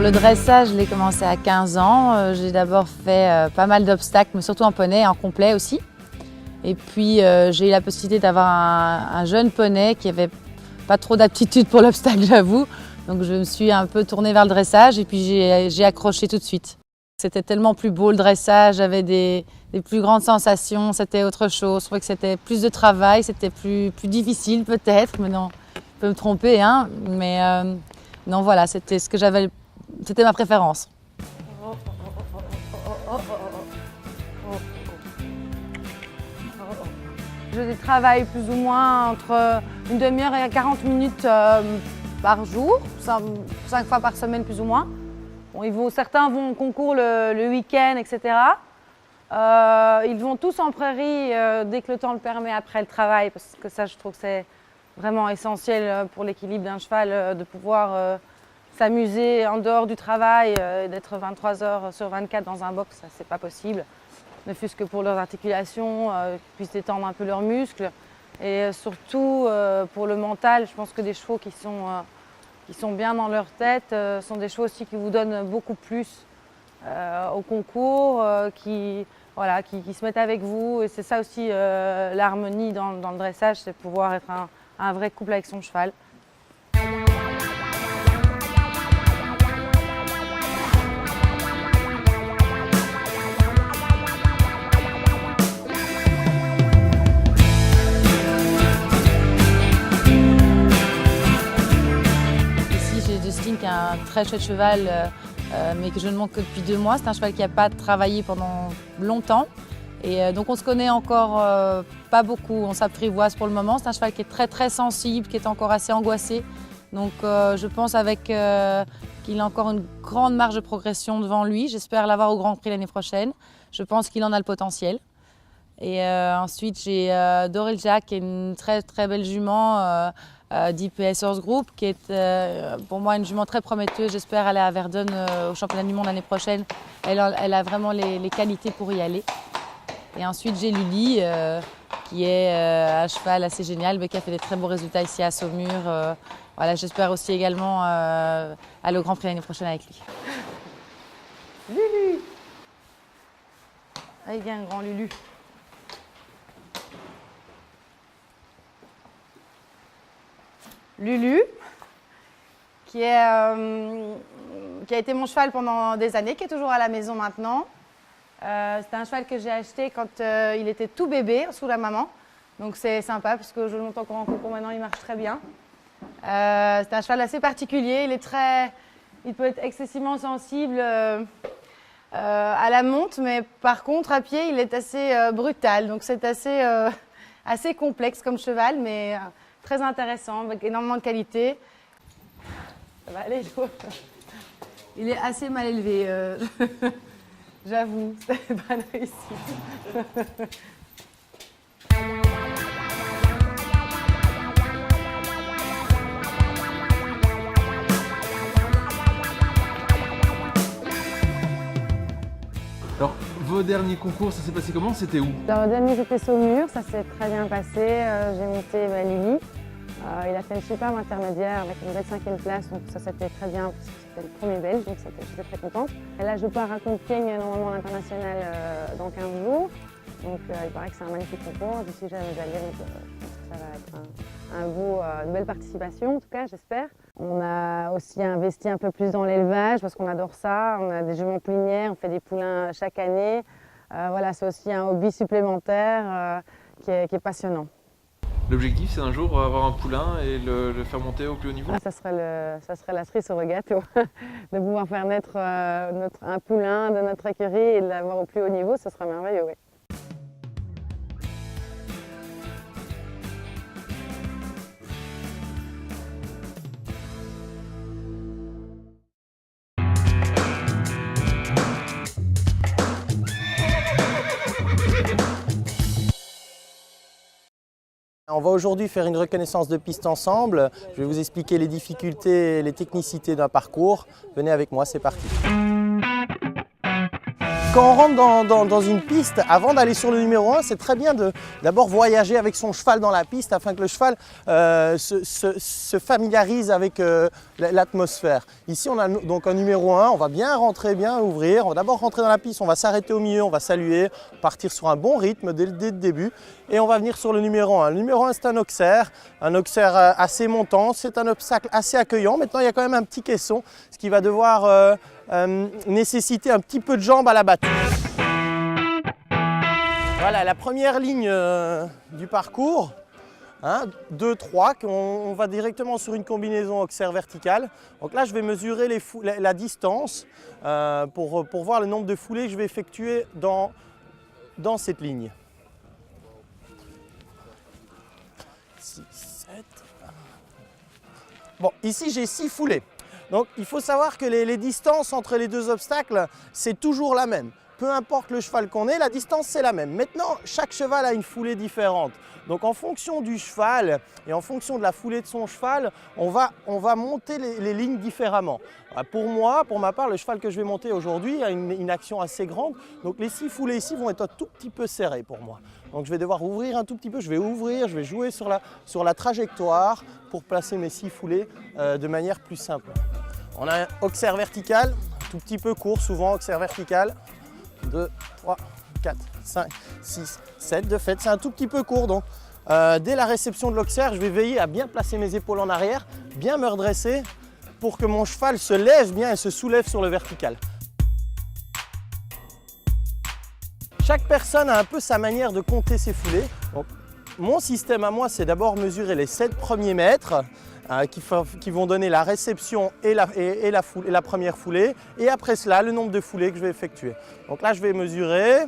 le dressage, je l'ai commencé à 15 ans. J'ai d'abord fait pas mal d'obstacles, mais surtout en poney, en complet aussi. Et puis j'ai eu la possibilité d'avoir un jeune poney qui avait pas trop d'aptitude pour l'obstacle, j'avoue. Donc je me suis un peu tournée vers le dressage et puis j'ai accroché tout de suite. C'était tellement plus beau le dressage, j'avais des plus grandes sensations, c'était autre chose. Je trouvais que c'était plus de travail, c'était plus difficile peut-être, mais non, je peux me tromper, hein. Mais non, voilà, c'était ce que j'avais, c'était ma préférence. Je travaille plus ou moins entre une demi-heure et 40 minutes par jour, 5 fois par semaine plus ou moins. Bon, certains vont au concours le week-end, etc. Ils vont tous en prairie dès que le temps le permet après le travail, parce que ça, je trouve que c'est vraiment essentiel pour l'équilibre d'un cheval de pouvoir s'amuser en dehors du travail, d'être 23 heures sur 24 dans un box, ça c'est pas possible. Ne fût-ce que pour leurs articulations, qu'ils puissent détendre un peu leurs muscles. Et surtout pour le mental, je pense que des chevaux qui sont bien dans leur tête sont des chevaux aussi qui vous donnent beaucoup plus au concours, qui se mettent avec vous. Et c'est ça aussi l'harmonie dans le dressage, c'est pouvoir être un vrai couple avec son cheval. Qui est un très chouette cheval, mais que je ne monte que depuis 2 mois. C'est un cheval qui n'a pas travaillé pendant longtemps. Et donc on se connaît encore pas beaucoup, on s'apprivoise pour le moment. C'est un cheval qui est très sensible, qui est encore assez angoissé. Donc je pense qu'il a encore une grande marge de progression devant lui. J'espère l'avoir au Grand Prix l'année prochaine. Je pense qu'il en a le potentiel. Et ensuite j'ai Dorel Jack, qui est une très belle jument d'IPS Horse Group, qui est pour moi une jument très prometteuse. J'espère aller à Verdun au championnat du monde l'année prochaine. Elle a vraiment les qualités pour y aller. Et ensuite j'ai Lully, qui est un cheval assez génial, mais qui a fait des très beaux résultats ici à Saumur. Voilà, j'espère aussi également aller au Grand Prix l'année prochaine avec lui. Lulu! Allez, viens, grand Lulu. Lulu, qui a été mon cheval pendant des années, qui est toujours à la maison maintenant. C'est un cheval que j'ai acheté quand il était tout bébé, sous la maman. Donc c'est sympa, parce que je le monte encore en concours maintenant, il marche très bien. C'est un cheval assez particulier, il peut être excessivement sensible à la monte, mais par contre, à pied, il est assez brutal. Donc c'est assez complexe comme cheval, mais très intéressant, avec énormément de qualité. Ça va aller, il est assez mal élevé, j'avoue, c'est pas une réussite. Alors, vos derniers concours, ça s'est passé comment? C'était où? Alors, le dernier, c'était Saumur, ça s'est très bien passé. J'ai monté Lily. Il a fait une superbe intermédiaire avec une belle 5e place, donc ça c'était très bien parce que c'était le premier belge, donc j'étais très contente. Et là je pars à Compiègne normalement à l'international dans 15 jours, donc il paraît que c'est un magnifique concours, je suis jamais allée, donc je pense que ça va être une belle participation en tout cas, j'espère. On a aussi investi un peu plus dans l'élevage parce qu'on adore ça, on a des juments poulinières, on fait des poulains chaque année. Voilà, c'est aussi un hobby supplémentaire qui est passionnant. L'objectif, c'est un jour avoir un poulain et le faire monter au plus haut niveau? Ça serait la cerise sur le gâteau. De pouvoir faire naître un poulain de notre écurie et de l'avoir au plus haut niveau, ce serait merveilleux, oui. On va aujourd'hui faire une reconnaissance de piste ensemble. Je vais vous expliquer les difficultés et les technicités d'un parcours. Venez avec moi, c'est parti. quand on rentre dans une piste, avant d'aller sur le numéro 1, c'est très bien de d'abord voyager avec son cheval dans la piste afin que le cheval se familiarise avec l'atmosphère. Ici, on a donc un numéro 1, on va bien rentrer, bien ouvrir. On va d'abord rentrer dans la piste, on va s'arrêter au milieu, on va saluer, partir sur un bon rythme dès le début. Et on va venir sur le numéro 1. Le numéro 1, c'est un Auxerre assez montant. C'est un obstacle assez accueillant. Maintenant, il y a quand même un petit caisson, ce qui va devoir nécessiter un petit peu de jambes à la battue. Voilà la première ligne du parcours. 2, 3, on va directement sur une combinaison Auxerre verticale. Donc là, je vais mesurer la distance pour voir le nombre de foulées que je vais effectuer dans cette ligne. 6, 7. Bon, ici j'ai 6 foulées. Donc il faut savoir que les distances entre les deux obstacles, c'est toujours la même. Peu importe le cheval qu'on ait, la distance c'est la même. Maintenant, chaque cheval a une foulée différente. Donc en fonction du cheval et en fonction de la foulée de son cheval, on va monter les lignes différemment. Pour ma part, le cheval que je vais monter aujourd'hui a une action assez grande. Donc les 6 foulées ici vont être un tout petit peu serrées pour moi. Donc je vais devoir ouvrir un tout petit peu, je vais jouer sur la trajectoire pour placer mes 6 foulées de manière plus simple. On a un Auxerre vertical, tout petit peu court, souvent Auxerre vertical. 2, 3, 4, 5, 6, 7. De fait, c'est un tout petit peu court. Donc, dès la réception de l'Auxerre, je vais veiller à bien placer mes épaules en arrière, bien me redresser pour que mon cheval se lève bien et se soulève sur le vertical. Chaque personne a un peu sa manière de compter ses foulées. Donc, mon système à moi, c'est d'abord mesurer les 7 premiers mètres qui vont donner la réception et la première foulée. Et après cela, le nombre de foulées que je vais effectuer. Donc là, je vais mesurer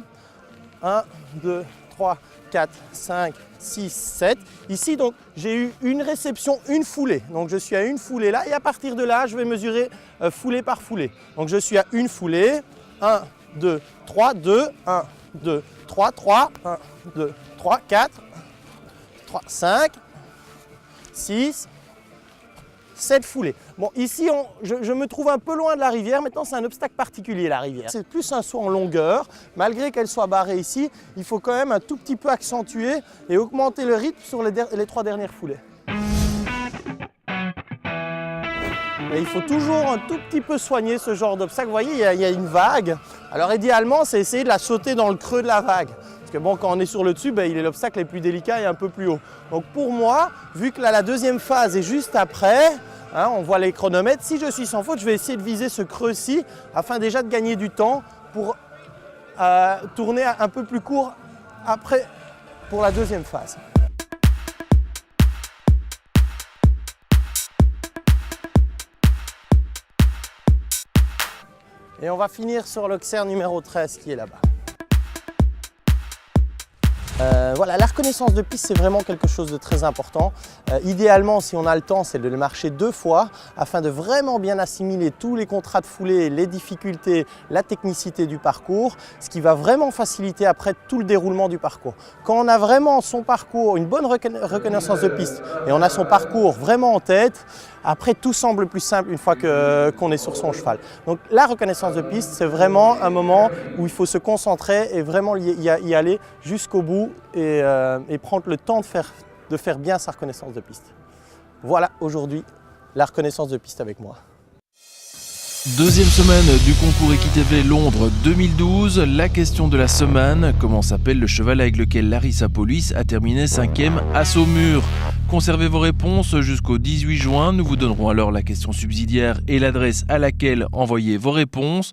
1, 2, 3, 4, 5, 6, 7. Ici, donc, j'ai eu une réception, une foulée. Donc, je suis à une foulée là. Et à partir de là, je vais mesurer foulée par foulée. Donc, je suis à une foulée. 1, 2, 3, 2, 1, 2, 3, 3, 1, 2, 3, 4, 3, 5, 6, 7 foulées. Bon, ici, je me trouve un peu loin de la rivière. Maintenant, c'est un obstacle particulier, la rivière. C'est plus un saut en longueur. Malgré qu'elle soit barrée ici, il faut quand même un tout petit peu accentuer et augmenter le rythme sur les 3 dernières foulées. Et il faut toujours un tout petit peu soigner ce genre d'obstacle. Vous voyez, il y a une vague. Alors, idéalement, c'est essayer de la sauter dans le creux de la vague. Parce que bon, quand on est sur le dessus, l'obstacle est plus délicat et un peu plus haut. Donc pour moi, vu que là, la deuxième phase est juste après, on voit les chronomètres, si je suis sans faute, je vais essayer de viser ce creux-ci afin déjà de gagner du temps pour tourner un peu plus court après pour la deuxième phase. Et on va finir sur l'Auxerre numéro 13 qui est là-bas. Voilà, la reconnaissance de piste, c'est vraiment quelque chose de très important. Idéalement, si on a le temps, c'est de le marcher 2 fois afin de vraiment bien assimiler tous les contrats de foulée, les difficultés, la technicité du parcours, ce qui va vraiment faciliter après tout le déroulement du parcours. Quand on a vraiment son parcours, une bonne reconnaissance de piste et on a son parcours vraiment en tête, après tout semble plus simple une fois qu'on est sur son cheval. Donc la reconnaissance de piste, c'est vraiment un moment où il faut se concentrer et vraiment y aller jusqu'au bout et prendre le temps de faire bien sa reconnaissance de piste. Voilà aujourd'hui la reconnaissance de piste avec moi. Deuxième semaine du concours EquiTV Londres 2012. La question de la semaine: comment s'appelle le cheval avec lequel Larissa Paulus a terminé 5e à Saumur? Conservez vos réponses jusqu'au 18 juin. Nous vous donnerons alors la question subsidiaire et l'adresse à laquelle envoyer vos réponses.